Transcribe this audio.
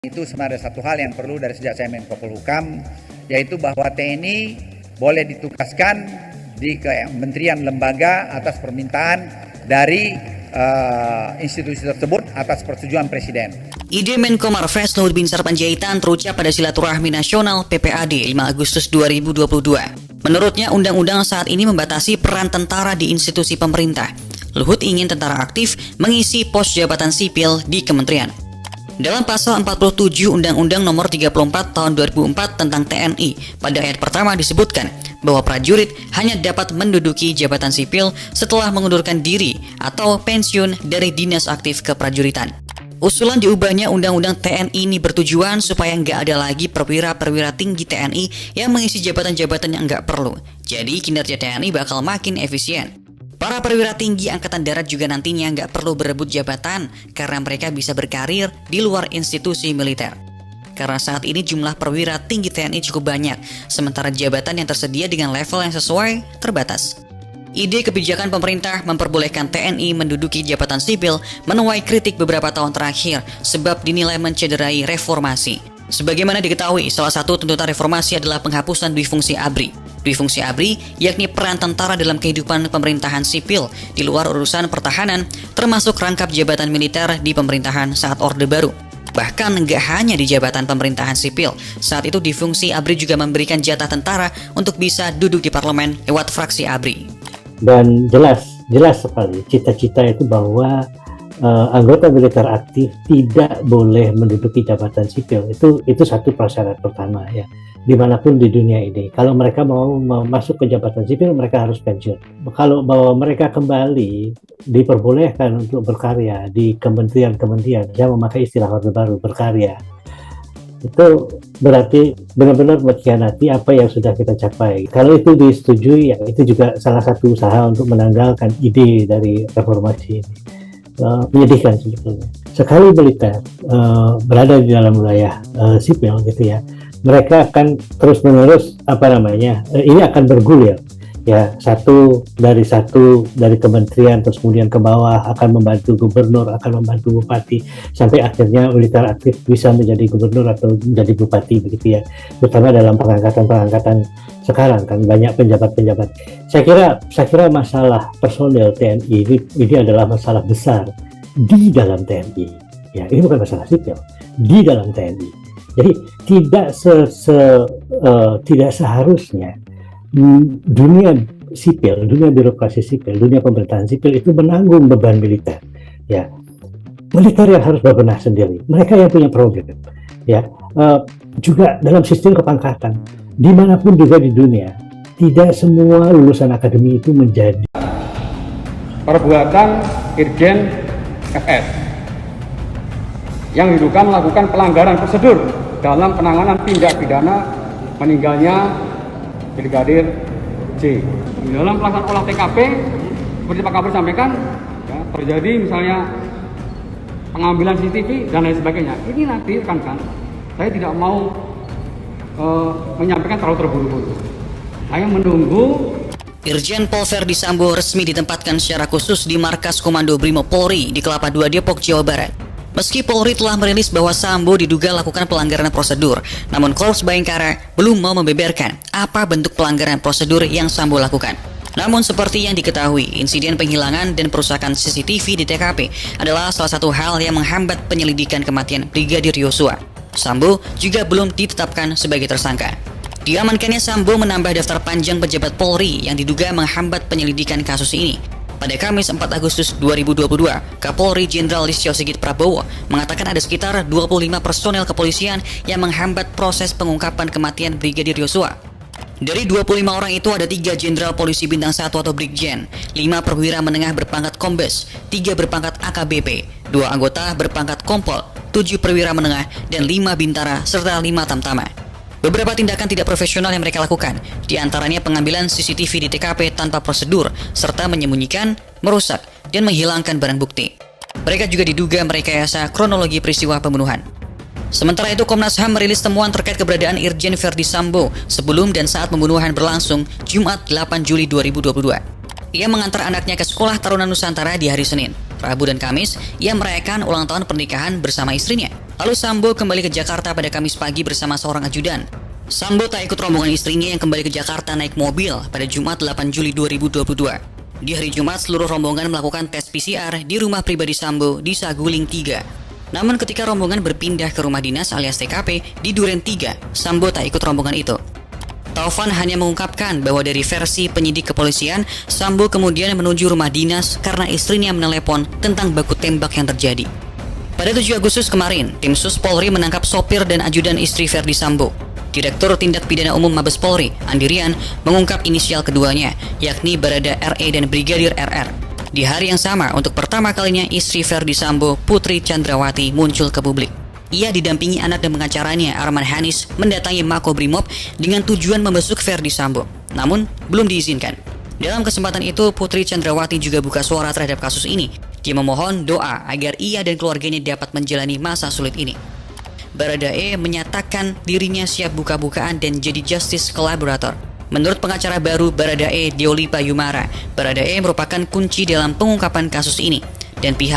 Itu sebenarnya satu hal yang perlu dari sejak saya Menko Polhukam, yaitu bahwa TNI boleh ditugaskan di kementerian lembaga atas permintaan dari institusi tersebut atas persetujuan Presiden. Ide Menko Marves Luhut Binsar Panjaitan terucap pada Silaturahmi Nasional PPAD 5 Agustus 2022. Menurutnya, undang-undang saat ini membatasi peran tentara di institusi pemerintah. Luhut ingin tentara aktif mengisi pos jabatan sipil di kementerian. Dalam pasal 47 Undang-Undang Nomor 34 Tahun 2004 tentang TNI, pada ayat pertama disebutkan bahwa prajurit hanya dapat menduduki jabatan sipil setelah mengundurkan diri atau pensiun dari dinas aktif keprajuritan. Usulan diubahnya Undang-Undang TNI ini bertujuan supaya nggak ada lagi perwira-perwira tinggi TNI yang mengisi jabatan-jabatan yang nggak perlu. Jadi kinerja TNI bakal makin efisien. Para perwira tinggi Angkatan Darat juga nantinya nggak perlu berebut jabatan karena mereka bisa berkarir di luar institusi militer. Karena saat ini jumlah perwira tinggi TNI cukup banyak, sementara jabatan yang tersedia dengan level yang sesuai terbatas. Ide kebijakan pemerintah memperbolehkan TNI menduduki jabatan sipil menuai kritik beberapa tahun terakhir sebab dinilai mencederai reformasi. Sebagaimana diketahui, salah satu tuntutan reformasi adalah penghapusan dui fungsi ABRI. Dui fungsi ABRI yakni peran tentara dalam kehidupan pemerintahan sipil di luar urusan pertahanan, termasuk rangkap jabatan militer di pemerintahan saat Orde Baru. Bahkan nggak hanya di jabatan pemerintahan sipil, saat itu dui fungsi ABRI juga memberikan jatah tentara untuk bisa duduk di parlemen lewat fraksi ABRI. Dan jelas sekali cita-cita itu bahwa anggota militer aktif tidak boleh menduduki jabatan sipil. Itu satu prasyarat pertama ya. Dimanapun di dunia ini, kalau mereka mau masuk ke jabatan sipil, mereka harus pensiun. Kalau bahwa mereka kembali diperbolehkan untuk berkarya di kementerian-kementerian, saya memakai istilah Orde Baru, berkarya, itu berarti benar-benar mengkhianati apa yang sudah kita capai. Kalau itu disetujui, ya itu juga salah satu usaha untuk menanggalkan ide dari reformasi ini. Menyedihkan sebetulnya. Sekali militer berada di dalam wilayah sipil gitu ya, mereka akan terus-menerus ini akan bergulir ya, satu dari kementerian terus kemudian ke bawah, akan membantu gubernur, akan membantu bupati, sampai akhirnya militer aktif bisa menjadi gubernur atau menjadi bupati begitu ya, terutama dalam pengangkatan sekarang kan banyak penjabat-penjabat. Saya kira masalah personel TNI ini adalah masalah besar di dalam TNI ya, ini bukan masalah sipil, di dalam TNI. Jadi tidak seharusnya dunia sipil, dunia birokrasi sipil, dunia pemerintahan sipil itu menanggung beban militer. Ya, militer yang harus berbenah sendiri. Mereka yang punya problem. Ya, juga dalam sistem kepangkatan, dimanapun juga di dunia, tidak semua lulusan akademi itu menjadi perbuatan Irjen FS yang diduga melakukan pelanggaran prosedur dalam penanganan tindak pidana meninggalnya Brigadir J. Dalam pelaksanaan olah TKP, seperti Pak Kapolri sampaikan, ya, terjadi misalnya pengambilan CCTV dan lain sebagainya. Ini nanti rekan-rekan, saya tidak mau menyampaikan terlalu terburu-buru. Saya menunggu. Irjen Pol Verdi Sambo resmi ditempatkan secara khusus di Markas Komando Brimob Polri di Kelapa II, Depok, Jawa Barat. Meski Polri telah merilis bahwa Sambo diduga lakukan pelanggaran prosedur, namun Korps Bayangkara belum mau membeberkan apa bentuk pelanggaran prosedur yang Sambo lakukan. Namun seperti yang diketahui, insiden penghilangan dan perusakan CCTV di TKP adalah salah satu hal yang menghambat penyelidikan kematian Brigadir Yosua. Sambo juga belum ditetapkan sebagai tersangka. Diamankannya Sambo menambah daftar panjang pejabat Polri yang diduga menghambat penyelidikan kasus ini. Pada Kamis 4 Agustus 2022, Kapolri Jenderal Listio Sigit Prabowo mengatakan ada sekitar 25 personel kepolisian yang menghambat proses pengungkapan kematian Brigadir Yosua. Dari 25 orang itu ada 3 Jenderal Polisi Bintang 1 atau Brigjen, 5 perwira menengah berpangkat Kombes, 3 berpangkat AKBP, 2 anggota berpangkat Kompol, 7 perwira menengah, dan 5 bintara serta 5 tamtama. Beberapa tindakan tidak profesional yang mereka lakukan, diantaranya pengambilan CCTV di TKP tanpa prosedur, serta menyembunyikan, merusak, dan menghilangkan barang bukti. Mereka juga diduga merekayasa kronologi peristiwa pembunuhan. Sementara itu, Komnas HAM merilis temuan terkait keberadaan Irjen Verdi Sambo sebelum dan saat pembunuhan berlangsung Jumat 8 Juli 2022. Ia mengantar anaknya ke Sekolah Taruna Nusantara di hari Senin. Rabu dan Kamis, ia merayakan ulang tahun pernikahan bersama istrinya. Lalu Sambo kembali ke Jakarta pada Kamis pagi bersama seorang ajudan. Sambo tak ikut rombongan istrinya yang kembali ke Jakarta naik mobil pada Jumat 8 Juli 2022. Di hari Jumat, seluruh rombongan melakukan tes PCR di rumah pribadi Sambo di Saguling 3. Namun ketika rombongan berpindah ke rumah dinas alias TKP di Duren 3, Sambo tak ikut rombongan itu. Taufan hanya mengungkapkan bahwa dari versi penyidik kepolisian, Sambo kemudian menuju rumah dinas karena istrinya menelepon tentang baku tembak yang terjadi. Pada 7 Agustus kemarin, tim Sus Polri menangkap sopir dan ajudan istri Verdi Sambo. Direktur Tindak Pidana Umum Mabes Polri, Andi Rian, mengungkap inisial keduanya, yakni Barada RE dan Brigadir RR. Di hari yang sama, untuk pertama kalinya istri Verdi Sambo, Putri Chandrawati, muncul ke publik. Ia didampingi anak dan pengacaranya, Arman Hanis, mendatangi Makobrimob dengan tujuan membesuk Verdi Sambo. Namun, belum diizinkan. Dalam kesempatan itu, Putri Chandrawati juga buka suara terhadap kasus ini. Dia memohon doa agar ia dan keluarganya dapat menjalani masa sulit ini. Baradae menyatakan dirinya siap buka-bukaan dan jadi justice collaborator. Menurut pengacara baru Baradae, Deolipa Yumara, Baradae merupakan kunci dalam pengungkapan kasus ini dan pihak